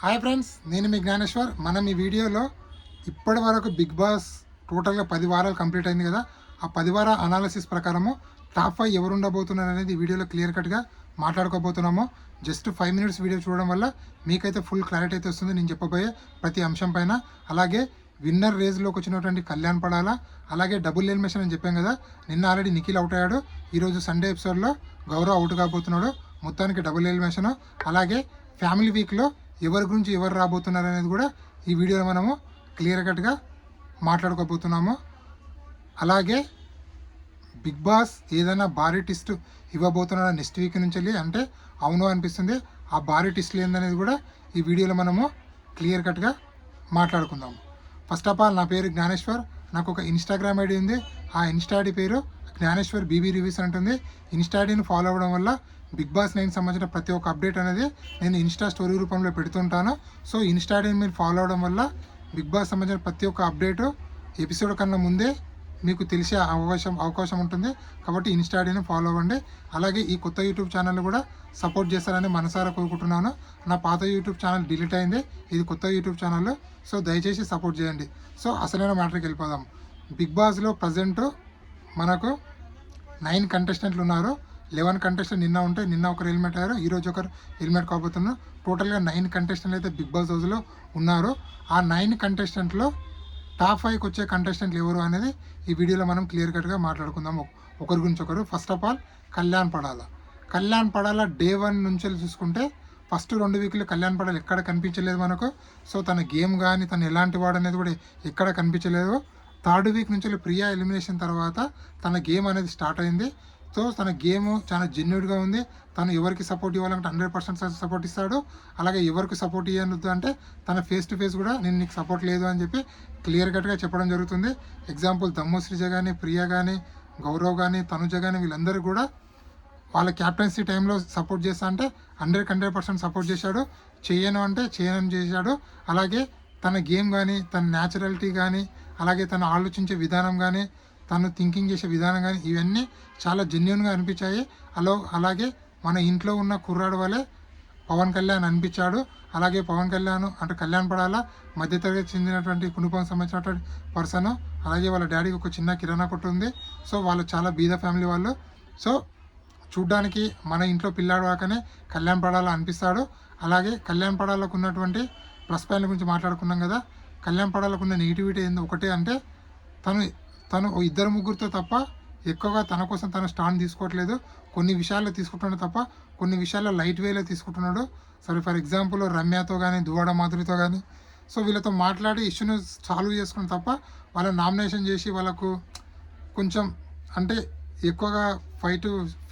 Hi friends, నేను మీ జ్ఞానేశ్వర్. మనం ఈ వీడియోలో ఇప్పటి వరకు బిగ్ బాస్ టోటల్గా 10 వారాలు కంప్లీట్ అయింది కదా. ఆ 10 వారాల అనాలిసిస్ ప్రకారము టాప్ 5 ఎవరు ఉండబోతున్నారు అనేది ఈ వీడియోలో క్లియర్ కట్గా మాట్లాడుకోబోతున్నాము. జస్ట్ 5 మినిట్స్ వీడియో చూడడం వల్ల మీకైతే ఫుల్ క్లారిటీ అయితే వస్తుంది నేను చెప్పబోయే ప్రతి అంశం పైన. అలాగే విన్నర్ రేజ్లోకి వచ్చినటువంటి కళ్యాణ్ పడాలా, అలాగే డబుల్ ఎలిమినేషన్ అని చెప్పాం కదా. నిన్న ఆల్రెడీ నిఖిల్ అవుట్ అయ్యాడు. ఈరోజు సండే ఎపిసోడ్లో గౌరవ్ అవుట్ కాబోతున్నాడు. మొత్తానికి డబుల్ ఎలిమినేషన్. అలాగే ఫ్యామిలీ వీక్లో ఎవరి గురించి ఎవరు రాబోతున్నారు అనేది కూడా ఈ వీడియోలో మనము క్లియర్ కట్గా మాట్లాడుకోబోతున్నాము. అలాగే బిగ్ బాస్ ఏదైనా భారీ టిస్ట్ ఇవ్వబోతున్నారా నెక్స్ట్ వీక్ నుంచి వెళ్ళి అంటే అవును అనిపిస్తుంది. ఆ భారీ టిస్ట్లు ఏందనేది కూడా ఈ వీడియోలో మనము క్లియర్ కట్గా మాట్లాడుకుందాము. ఫస్ట్ ఆఫ్ ఆల్ నా పేరు జ్ఞానేశ్వర్. నాకు ఒక ఇన్స్టాగ్రామ్ ఐడి ఉంది. ఆ ఇన్స్టా ఐడి పేరు జ్ఞానేశ్వర్ బీబీ రివ్యూస్ అంటుంది. ఇన్స్టా ఐడిని ఫాలో అవ్వడం వల్ల బిగ్ బాస్ 9 సంబంధించిన ప్రతి ఒక్క అప్డేట్ అనేది నేను ఇన్స్టా స్టోరీ రూపంలో పెడుతుంటాను. సో ఇన్స్టా ఐడిని మీరు ఫాలో అవడం వల్ల బిగ్ బాస్ సంబంధించిన ప్రతి ఒక్క అప్డేటు ఎపిసోడ్ కన్నా ముందే మీకు తెలిసే అవకాశం ఉంటుంది. కాబట్టి ఇన్స్టా ఐడిని ఫాలో అవ్వండి. అలాగే ఈ కొత్త యూట్యూబ్ ఛానల్ కూడా సపోర్ట్ చేస్తారని మనసారా కోరుకుంటున్నాను. నా పాత యూట్యూబ్ ఛానల్ డిలీట్ అయింది, ఇది కొత్త యూట్యూబ్ ఛానల్. సో దయచేసి సపోర్ట్ చేయండి. సో అసలైన మ్యాటర్కి వెళ్ళిపోదాం. బిగ్ బాస్లో ప్రజెంట్ మనకు 9 కంటెస్టెంట్లు ఉన్నారు. 11 కంటెస్టెంట్ నిన్న ఉంటే నిన్న ఒకరు హెల్మెట్ అయ్యారు, ఈరోజు ఒకరు హెల్మెట్ కాబోతున్నారు. టోటల్గా 9 కంటెస్టెంట్లు అయితే బిగ్ బాస్ హౌస్లో ఉన్నారు. ఆ 9 కంటెస్టెంట్లో టాప్ 5కి వచ్చే కంటెస్టెంట్లు ఎవరు అనేది ఈ వీడియోలో మనం క్లియర్ కట్గా మాట్లాడుకుందాం ఒకరి గురించి ఒకరు. First of all Kalyan Padala day 1 నుంచి చూసుకుంటే ఫస్ట్ 2 వీక్లు కళ్యాణ్ పడాల ఎక్కడ కనిపించలేదు మనకు. సో తన గేమ్ కానీ తను ఎలాంటి వాడు అనేది కూడా ఎక్కడ కనిపించలేదు. 3rd వీక్ నుంచి ప్రియా ఎలిమినేషన్ తర్వాత తన గేమ్ అనేది స్టార్ట్ అయింది. సో తన గేమ్ చాలా జెన్యూన్గా ఉంది. తను ఎవరికి సపోర్ట్ ఇవ్వాలంటే 100% సపోర్ట్ ఇస్తాడు. అలాగే ఎవరికి సపోర్ట్ ఇవ్వద్దు అంటే తన ఫేస్ టు ఫేస్ కూడా నేను నీకు సపోర్ట్ లేదు అని చెప్పి క్లియర్ కట్గా చెప్పడం జరుగుతుంది. ఎగ్జాంపుల్ దమ్ముశ్రీజ కానీ, ప్రియా కానీ, గౌరవ్ కానీ, తనుజ కానీ వీళ్ళందరూ కూడా వాళ్ళ క్యాప్టెన్సీ టైంలో సపోర్ట్ చేస్తా అంటే 100% సపోర్ట్ చేశాడు. చేయను అంటే చేయనని చేశాడు. అలాగే తన గేమ్ కానీ, తన న్యాచురాలిటీ కానీ, అలాగే తను ఆలోచించే విధానం కానీ, తను థింకింగ్ చేసే విధానం కానీ ఇవన్నీ చాలా జెన్యున్గా అనిపించాయి. అలాగే మన ఇంట్లో ఉన్న కుర్రాడు వలె పవన్ కళ్యాణ్ అనిపించాడు. అలాగే పవన్ కళ్యాణ్ అంటే కళ్యాణ్ పడాల మధ్యతరగతి చెందినటువంటి కుటుంబం సంబంధించినటువంటి పర్సన్. అలాగే వాళ్ళ డాడీకి ఒక చిన్న కిరాణా కొట్టు ఉంది. సో వాళ్ళు చాలా బీద ఫ్యామిలీ వాళ్ళు. సో చూడ్డానికి మన ఇంట్లో పిల్లాడు వాకనే కళ్యాణ్ పడాల అనిపిస్తాడు. అలాగే కళ్యాణ్ పడాలకు ఉన్నటువంటి ప్లస్ పాయింట్ల గురించి మాట్లాడుకున్నాం కదా. కళ్యాణ్ పడాలకు ఉన్న నెగిటివిటీ ఏంది ఒకటే అంటే తను 2-3తో తప్ప ఎక్కువగా తన కోసం తన స్టాండ్ తీసుకోవట్లేదు. కొన్ని విషయాల్లో తీసుకుంటున్నాడు తప్ప కొన్ని విషయాల్లో లైట్ వేలో తీసుకుంటున్నాడు. సరే ఫర్ ఎగ్జాంపుల్ రమ్యతో కానీ, దువ్వాడ మాధురితో కానీ సో వీళ్ళతో మాట్లాడి ఇష్యూని సాల్వ్ చేసుకుని తప్ప వాళ్ళ నామినేషన్ చేసి వాళ్ళకు కొంచెం అంటే ఎక్కువగా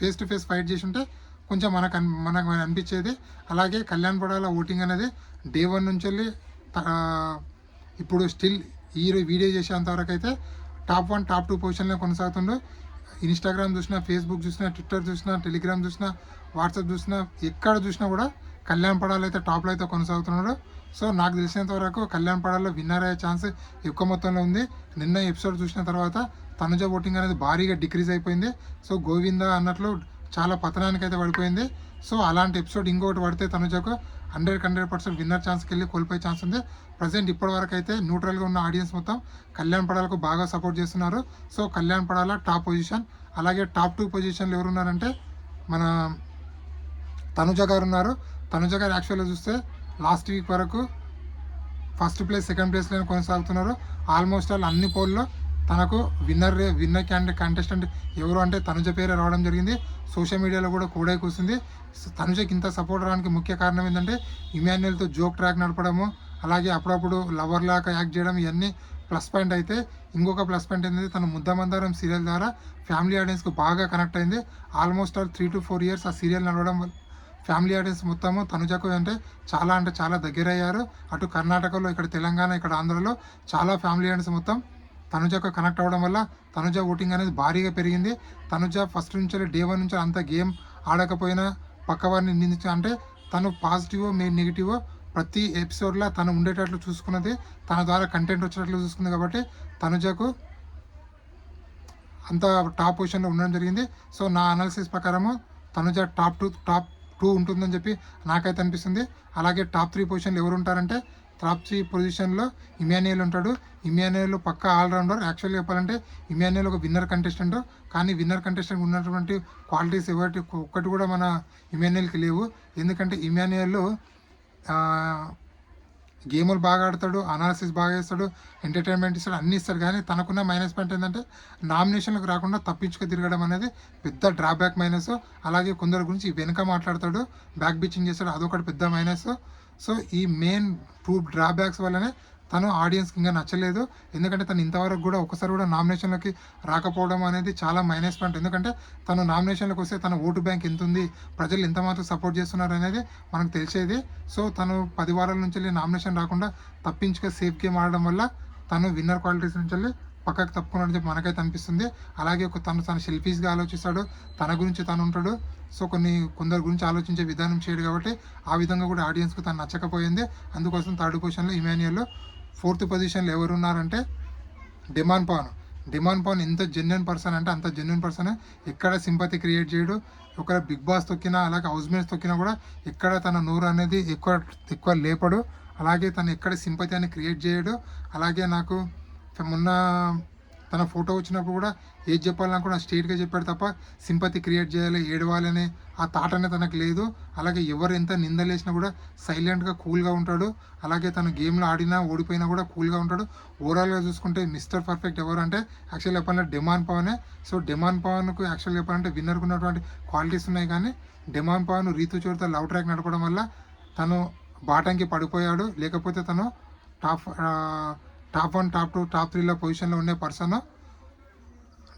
ఫేస్ టు ఫేస్ ఫైట్ చేసి ఉంటే కొంచెం మనకు అనిపించేది. అలాగే కళ్యాణ్ పడాల ఓటింగ్ అనేది డే 1 నుంచి వెళ్ళి ఇప్పుడు స్టిల్ ఈ వీడియో చేసేంతవరకు అయితే టాప్ 1, టాప్ 2 పొజిషన్లో కొనసాగుతుండు. ఇన్స్టాగ్రామ్ చూసినా, ఫేస్బుక్ చూసినా, ట్విట్టర్ చూసినా, టెలిగ్రామ్ చూసినా, వాట్సాప్ చూసినా, ఎక్కడ చూసినా కూడా కళ్యాణ్ పడాల అయితే టాప్లో అయితే కొనసాగుతున్నాడు. సో నాకు తెలిసినంత వరకు కళ్యాణ్ పడాల్లో విన్నర్ అయ్యే ఛాన్స్ ఎక్కువ మొత్తంలో ఉంది. నిన్న ఎపిసోడ్ చూసిన తర్వాత తనుజ ఓటింగ్ అనేది భారీగా డిక్రీజ్ అయిపోయింది. సో గోవిందా అన్నట్లు చాలా పతనానికి అయితే పడిపోయింది. సో అలాంటి ఎపిసోడ్ ఇంకొకటి పడితే తనుజకు 100% విన్నర్ ఛాన్స్కి వెళ్ళి కోల్పోయే ఛాన్స్ ఉంది. ప్రజెంట్ ఇప్పటివరకు అయితే న్యూట్రల్గా ఉన్న ఆడియన్స్ మొత్తం కళ్యాణ్ పడాలకు బాగా సపోర్ట్ చేస్తున్నారు. So Kalyan Padala top position. అలాగే టాప్ 2 పొజిషన్లు ఎవరు ఉన్నారంటే మన తనుజ గారు ఉన్నారు. తనుజ గారు యాక్చువల్గా చూస్తే లాస్ట్ వీక్ వరకు ఫస్ట్ ప్లేస్, సెకండ్ ప్లేస్లోనే కొనసాగుతున్నారు. ఆల్మోస్ట్ ఆల్ అన్ని పోల్లో తనకు విన్నర్ కంటెస్టెంట్ ఎవరు అంటే తనుజ పేరే రావడం జరిగింది. సోషల్ మీడియాలో కూడా కూడే కూర్చుంది. తనుజకి ఇంత సపోర్ట్ రావడానికి ముఖ్య కారణం ఏంటంటే ఇమాన్యుయల్తో జోక్ ట్రాక్ నడపడము, అలాగే అప్పుడప్పుడు లవర్ లాగా యాక్ట్ చేయడం, ఇవన్నీ ప్లస్ పాయింట్ అయితే ఇంకొక ప్లస్ పాయింట్ ఏంటంటే తను ముద్దమందారం సీరియల్ ద్వారా ఫ్యామిలీ ఆడియన్స్కి బాగా కనెక్ట్ అయింది. ఆల్మోస్ట్ ఆల్ 3 to 4 years ఆ సీరియల్ నడవడం వల్ల ఫ్యామిలీ ఆడియన్స్ మొత్తము తనుజకు అంటే చాలా దగ్గర అయ్యారు. అటు కర్ణాటకలో, ఇక్కడ తెలంగాణ, ఇక్కడ ఆంధ్రలో చాలా ఫ్యామిలీ ఆడియన్స్ మొత్తం తనుజకు కనెక్ట్ అవ్వడం వల్ల తనుజ ఓటింగ్ అనేది భారీగా పెరిగింది. తనుజ ఫస్ట్ నుంచి డే 1 నుంచి అంత గేమ్ ఆడకపోయినా పక్కవారిని నిందించి అంటే తను పాజిటివ్ నెగిటివ్ ప్రతి ఎపిసోడ్లో తను ఉండేటట్లు చూసుకున్నది, తన ద్వారా కంటెంట్ వచ్చేటట్లు చూసుకుంది. కాబట్టి తనుజకు అంత టాప్ పొజిషన్లో ఉండడం జరిగింది. సో నా అనాలిసిస్ ప్రకారము తనుజ టాప్ 2 2 ఉంటుందని చెప్పి నాకైతే అనిపిస్తుంది. అలాగే టాప్ 3 పొజిషన్లు ఎవరు ఉంటారంటే టాప్ 3 పొజిషన్లో ఇమాన్యుయల్ ఉంటాడు. ఇమాన్యుయల్ పక్కా ఆల్రౌండర్. యాక్చువల్గా చెప్పాలంటే ఇమాన్యుయల్ ఒక విన్నర్ కంటెస్టెంట్, కానీ విన్నర్ కంటెస్టెంట్ ఉన్నటువంటి క్వాలిటీస్ ఒక్కటి కూడా మన ఇమాన్యుయల్కి లేవు. ఎందుకంటే ఇమాన్యుయల్ గేములు బాగా ఆడతాడు, అనాలిసిస్ బాగా చేస్తాడు, ఎంటర్టైన్మెంట్ ఇస్తాడు, అన్నీ ఇస్తాడు. కానీ తనకున్న మైనస్ పాయింట్ ఏంటంటే నామినేషన్లకు రాకుండా తప్పించుకు తిరగడం అనేది పెద్ద డ్రాబ్యాక్ మైనస్. అలాగే కొందరి గురించి వెనుక మాట్లాడతాడు, బ్యాక్ బిచ్చింగ్ చేస్తాడు, అదొకటి పెద్ద మైనస్. సో ఈ మెయిన్ 2 డ్రాబ్యాక్స్ వల్లనే తను ఆడియన్స్కి ఇంకా నచ్చలేదు. ఎందుకంటే తను ఇంతవరకు కూడా ఒకసారి కూడా నామినేషన్లకి రాకపోవడం అనేది చాలా మైనస్ పాయింట్. ఎందుకంటే తను నామినేషన్లకు వస్తే తన ఓటు బ్యాంక్ ఎంత ఉంది, ప్రజలు ఎంత మాత్రం సపోర్ట్ చేస్తున్నారు అనేది మనకు తెలిసేది. సో తను 10 వారాల నుంచి నామినేషన్ రాకుండా తప్పించుక సేఫ్ గేమ్ ఆడడం వల్ల తను విన్నర్ క్వాలిటీస్ నుంచి పక్కకు తప్పుకున్నాడని చెప్పి మనకైతే అనిపిస్తుంది. అలాగే తను సెల్ఫీస్గా ఆలోచిస్తాడు, తన గురించి తను ఉంటాడు. సో కొందరి గురించి ఆలోచించే విధానం చేయడు కాబట్టి ఆ విధంగా కూడా ఆడియన్స్కి తను నచ్చకపోయింది. అందుకోసం 3rd పొజిషన్లో ఇమాన్యుయల్. 4th పొజిషన్లో ఎవరు ఉన్నారంటే డిమాండ్ పవన్ ఎంత జెన్యున్ పర్సన్ అంటే అంత జెన్యున్ పర్సన్. ఎక్కడ సింపతి క్రియేట్ చేయడు. ఒక బిగ్ బాస్ తొక్కినా అలాగే హౌస్ మేట్స్ తొక్కినా కూడా ఎక్కడ తన నోరు అనేది ఎక్కువ లేపడు. అలాగే తను ఎక్కడ సింపతి అని క్రియేట్ చేయడు. అలాగే నాకు మొన్న తన ఫోటో వచ్చినప్పుడు కూడా ఏది చెప్పాలనుకున్నా స్ట్రైట్గా చెప్పాడు తప్ప సింపతి క్రియేట్ చేయాలి, ఏడవాలని ఆ థాట్ అనేది తనకు లేదు. అలాగే ఎవరు ఎంత నిందలేసినా కూడా సైలెంట్గా కూల్గా ఉంటాడు. అలాగే తను గేమ్లో ఆడినా ఓడిపోయినా కూడా కూల్గా ఉంటాడు. ఓవరాల్గా చూసుకుంటే మిస్టర్ పర్ఫెక్ట్ ఎవరు అంటే యాక్చువల్ చెప్పాలంటే డిమాండ్ పవనే. సో డిమాండ్ పవన్కు యాక్చువల్ చెప్పాలంటే విన్నర్కు ఉన్నటువంటి క్వాలిటీస్ ఉన్నాయి, కానీ డిమాండ్ పవన్ రీతు చోటుతో లవ్ ట్రాక్ నడపడం వల్ల తను బాటంకి పడిపోయాడు. లేకపోతే తను టాప్ 1, టాప్ 2, టాప్ 3లో పొజిషన్లో ఉండే person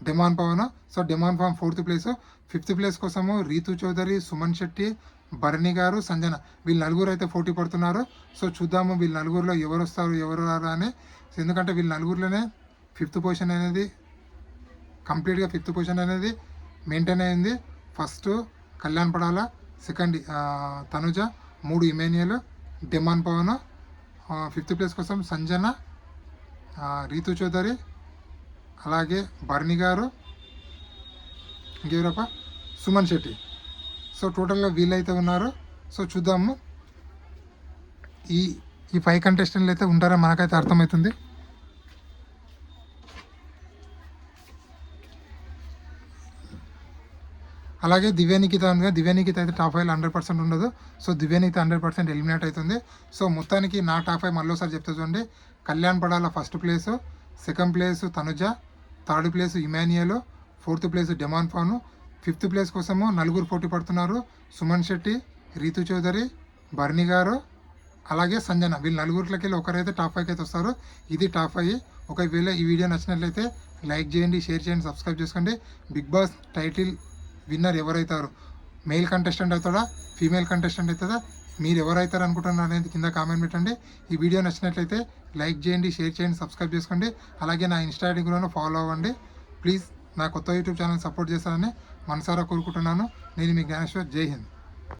demand Pavan. So demand Pavan 4th place. 5th place కోసము రీతు చౌదరి, సుమన్ శెట్టి, భరణి గారు, సంజన వీళ్ళు నలుగురు అయితే పోటీ పడుతున్నారు. సో చూద్దాము వీళ్ళ నలుగురిలో ఎవరు వస్తారు ఎవరు రారా అని. ఎందుకంటే వీళ్ళ నలుగురిలోనే 5th పొజిషన్ అనేది కంప్లీట్గా 5th పొజిషన్ అనేది మెయింటైన్ అయింది. First Kalyan Padala, second Tanuja, 3 Emmanuel, demand Pavan. 5th place కోసం సంజన, రీతు చౌదరి, అలాగే భరణి గారు, ఇంకెవరప్ప సుమన్ శెట్టి. సో టోటల్గా వీళ్ళైతే ఉన్నారు. సో చూద్దాము ఈ 5 కంటెస్టెంట్లు అయితే ఉంటారో మనకైతే అర్థమవుతుంది. అలాగే దివ్యానికిత ఉంది. దివ్యానికిత అయితే టాప్ 5 100% ఉండదు. సో దివ్యానికిత 100% ఎలిమినేట్ అవుతుంది. సో మొత్తానికి నా టాప్ 5 మళ్ళీసారి చెప్తా చూడండి. Kalyan Padala 1st place, 2nd place Tanuja, 3rd place Emmanuel, 4th place demand Pavan. 5th place కోసము నలుగురు పోటీ పడుతున్నారు. సుమన్ శెట్టి, రీతు చౌదరి, భరణి గారు, అలాగే సంజన. వీళ్ళు నలుగురిలోకి ఒకరైతే టాప్ 5 అయితే వస్తారు. ఇది టాప్ 5. ఒకవేళ ఈ వీడియో నచ్చినట్లయితే లైక్ చేయండి, షేర్ చేయండి, సబ్స్క్రైబ్ చేసుకోండి. బిగ్ బాస్ టైటిల్ విన్నర్ ఎవరైతారు, మెయిల్ కంటెస్టెంట్ అవుతాడా, ఫీమేల్ కంటెస్టెంట్ అవుతుందా, మీరు ఎవరైతారు అనుకుంటున్నారు అనేది కింద కామెంట్ పెట్టండి. ఈ వీడియో నచ్చినట్లయితే లైక్ చేయండి, షేర్ చేయండి, సబ్స్క్రైబ్ చేసుకోండి. అలాగే నా ఇన్స్టా ఐడి కూడా ఫాలో అవ్వండి ప్లీజ్. నా కొత్త యూట్యూబ్ ఛానల్ సపోర్ట్ చేస్తారని మనసారా కోరుకుంటున్నాను. నేను మీ జ్ఞానేశ్వర్. జై హింద్.